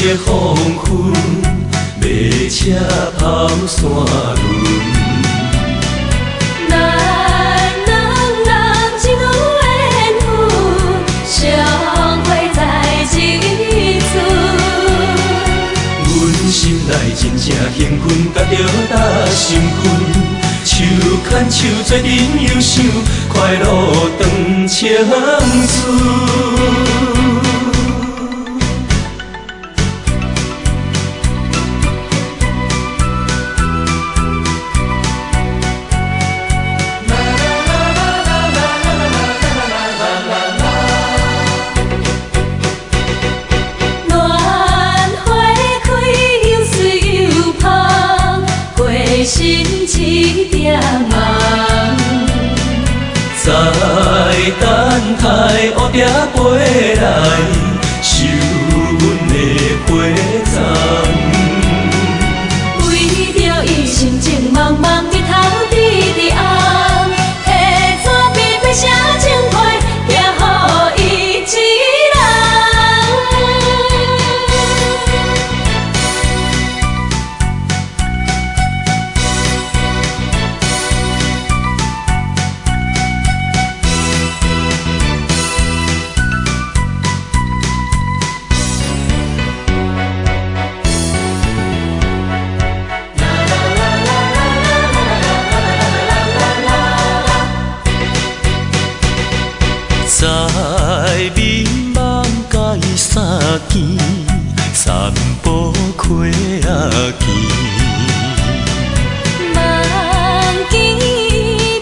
色黄昏，马车跑山轮。咱两人一路缘分，相会在一村。阮心内真正兴奋，甲着搭心困。手牵手做阵忧伤，快乐长青春。心一点梦，在等待乌蝶飞来，收阮的花丛。为着伊心情茫茫，日头直直红，下纸笔要写情怀，寄予伊一人。在迷茫甲伊相见，散步溪仔见。梦见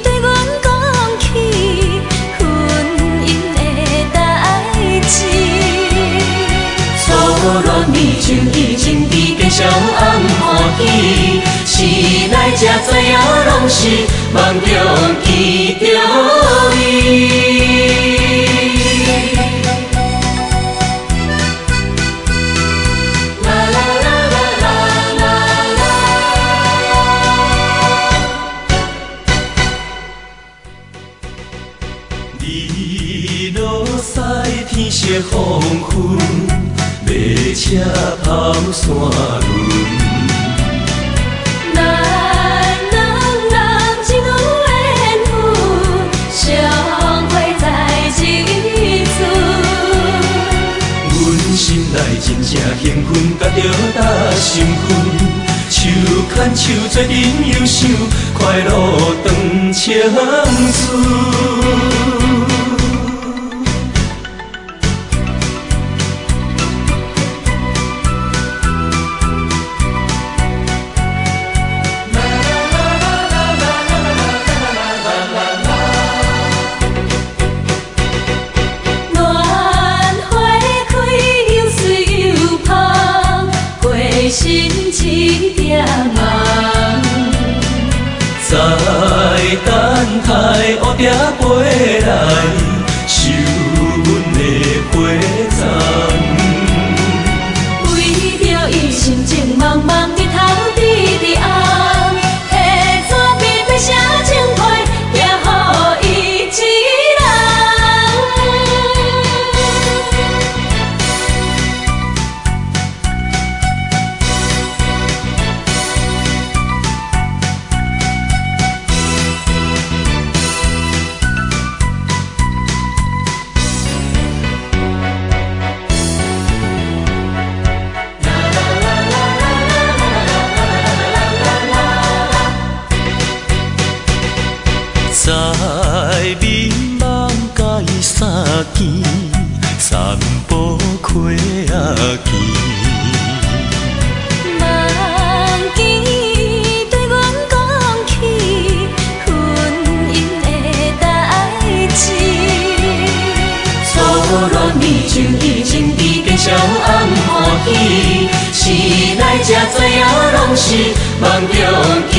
对阮讲起婚姻的代志，初恋美酒意情比加上暗欢喜，醒来才知影拢是梦中见着伊。日落西，天色黄昏，马车跑山轮。咱两人一路缘分，相会在一村。阮心内真正兴奋，甲着搭心困。手牵手做阵忧伤，快乐长青春。心一点梦，在等待乌蝶飞来，收阮的花丛。为着伊心情茫茫，日头直直红，下纸笔要写情怀，寄予伊一人。在迷茫甲伊相见，散步溪仔见。梦见对阮讲起婚姻的代志，初恋美酒意情比加上暗欢喜，醒来才知影拢是梦中见。